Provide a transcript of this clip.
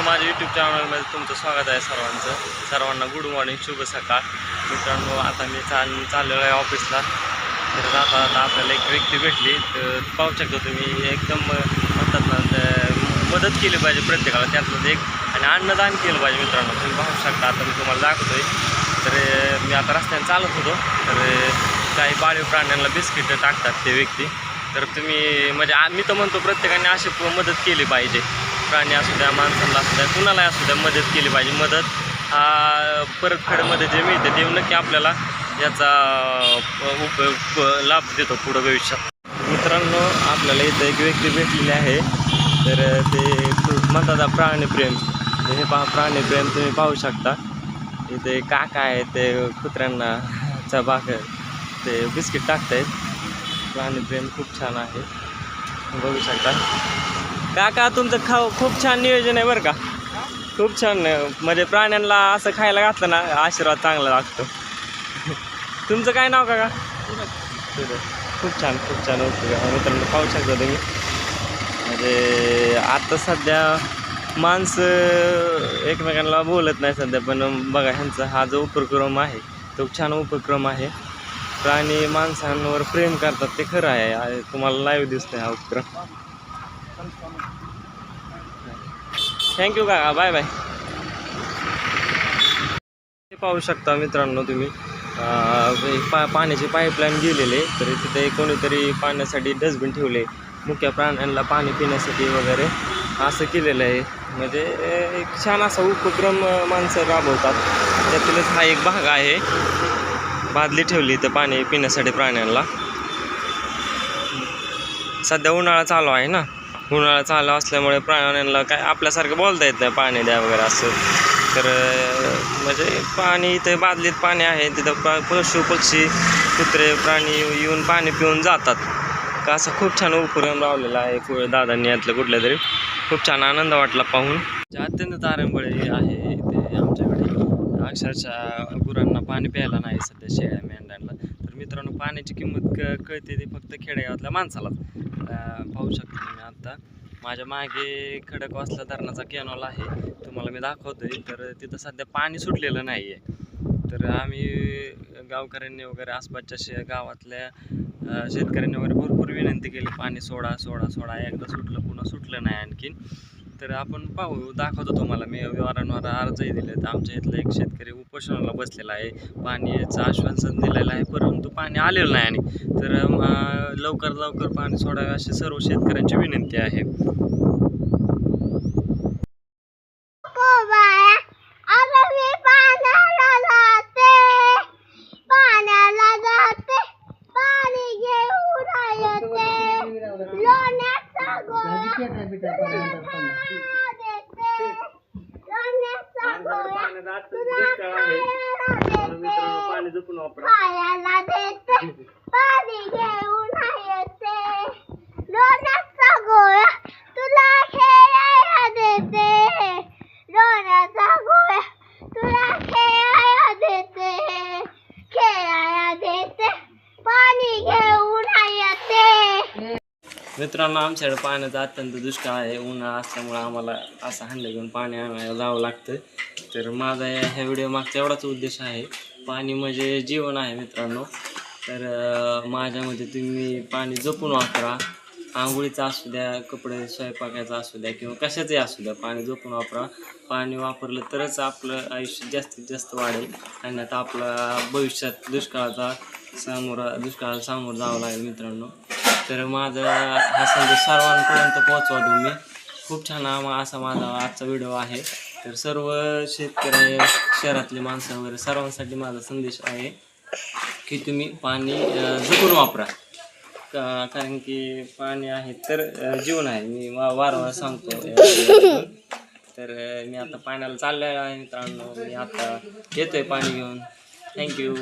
माझ्या यूट्यूब चॅनलमध्ये तुमचं स्वागत आहे सर्वांना गुड मॉर्निंग, शुभ सकाळ. मित्रांनो, आता मी चाललेलो आहे ऑफिसला. तर आता आपल्याला एक व्यक्ती भेटली. तर पाहू शकता तुम्ही, एकदम म्हणतात ना, मदत केली पाहिजे प्रत्येकाला, त्यातलं एक आणि अन्नदान केलं पाहिजे. मित्रांनो, तुम्ही पाहू शकता, आता मी तुम्हाला दाखवतोय. तर मी आता रस्त्याने चालत होतो, तर काही पाळीव प्राण्यांना बिस्किट टाकतात ते व्यक्ती. तर तुम्ही म्हणजे मी तर म्हणतो प्रत्येकाने अशी मदत केली पाहिजे. प्राणी असू द्या, माणसांना असू द्या, कुणालाही असू द्या, मदत केली पाहिजे. मदत हा परतफेडमध्ये जे मिळते ते नक्की आपल्याला याचा उपयोग लाभ देतो पुढं भविष्यात. मित्रांनो, आपल्याला इथं एक व्यक्ती भेटलेली आहे. तर ते म्हणतात प्राणीप्रेम. हे प्राणीप्रेम तुम्ही पाहू शकता. इथे काका आहे, ते कुत्र्यांना भाकर ते बिस्किट टाकतायत. प्राणीप्रेम खूप छान आहे, बघू शकता. काका, तुमचं खूप छान नियोजन आहे बरं का. खूप छान, म्हणजे प्राण्यांना असं खायला घातलं ना, आशीर्वाद चांगला लागतो. तुमचं काय नाव काका? खूप छान मित्रांनो, पाहू शकता तुम्ही. म्हणजे आता सध्या माणसं एकमेकांना बोलत नाही सध्या, पण बघा ह्यांचा हा जो उपक्रम आहे तो छान उपक्रम आहे. प्राणी माणसांवर प्रेम करतात, ते खरं आहे. तुम्हाला लाईव्ह दिसतोय हा उपक्रम. थँक्यू काका, बाय बाय. पाहू शकता मित्रांनो तुम्ही, पाण्याची पाईपलाईन गेलेले. तर तिथे कोणीतरी पाण्यासाठी डस्टबिन ठेवले, मुख्य प्राण्यांना पाणी पिण्यासाठी वगैरे असं केलेलं आहे. म्हणजे एक छान असा उपक्रम माणसं राबवतात. त्यातीलच हा एक भाग आहे. बादली ठेवली तर पाणी पिण्यासाठी प्राण्यांना. सध्या उन्हाळा चालू आहे ना, उन्हाळा चालू असल्यामुळे प्राण्यांना काय आपल्यासारखं बोलता येत नाही, पाणी द्या वगैरे असं. तर म्हणजे पाणी इथे बादलीत पाणी आहे, तिथं पशु पक्षी कुत्रे प्राणी येऊन पाणी पिऊन जातात. का असं खूप छान उपक्रम रावलेला आहे दादांनी यातलं कुठल्या तरी. खूप छान आनंद वाटला पाहून. अत्यंत तारंबळे आहे इथे आमच्याकडे. अक्षरशः गुरांना पाणी प्यायला नाही सध्या, शेळ्या मेंढ्यांना. तर मित्रांनो, पाण्याची किंमत कळते ती फक्त खेडेगावातल्या माणसाला. पाहू शकता तुम्ही, आता माझ्या मागे खडकवासला धरणाचा कॅनॉल आहे, तुम्हाला मी दाखवतोय. तर तिथं सध्या पाणी सुटलेलं नाही आहे. तर आम्ही गावकऱ्यांनी वगैरे आसपासच्या गावातल्या शेतकऱ्यांनी वगैरे भरपूर विनंती केली, पाणी सोडा. एकदा सुटलं, पुन्हा सुटलं नाही आणखीन. तर आपण पाहू, दाखवतो तुम्हाला. मी वारंवार अर्जही दिले. तर आमच्या इथला एक शेतकरी उपोषणाला बसलेला आहे. पाण्याचं आश्वासन दिलेलं आहे, परंतु पाणी आलेलं नाही. आणि तर लवकर पाणी सोडावे अशी सर्व शेतकऱ्यांची विनंती आहे. पाणी जपून वापरा. मित्रांनो, आमच्याकडे पाण्याचा अत्यंत दुष्काळ आहे. उन्हाळा असल्यामुळे आम्हाला असं हंडे घेऊन पाणी आणायला जावं लागतं. तर माझा ह्या व्हिडिओ मागचा एवढाच उद्देश आहे. पाणी म्हणजे जीवन आहे मित्रांनो. तर माझ्यामध्ये तुम्ही पाणी जपून वापरा. आंघोळीचं असू द्या, कपडे स्वयंपाकाचं असू द्या, किंवा कशाचंही असू द्या, पाणी जपून वापरा. पाणी वापरलं तरच आपलं आयुष्य जास्तीत जास्त वाढेल. आणि आता आपला भविष्यात दुष्काळाला सामोरं जावं लागेल मित्रांनो. तर माझा हा संदेश सर्वांपर्यंत पोहोचवा तुम्ही. खूप छान असा माझा आजचा व्हिडिओ आहे. तर सर्व शेतकरी, शहरातले माणसं वगैरे सर्वांसाठी माझा संदेश आहे की तुम्ही पाणी जपून वापरा. कारण की पाणी आहे तर जीवन आहे, मी वारंवार सांगतो. तर मी आता पाण्याला चाललेलो आहे मित्रांनो. मी आता येतोय पाणी घेऊन. थँक्यू.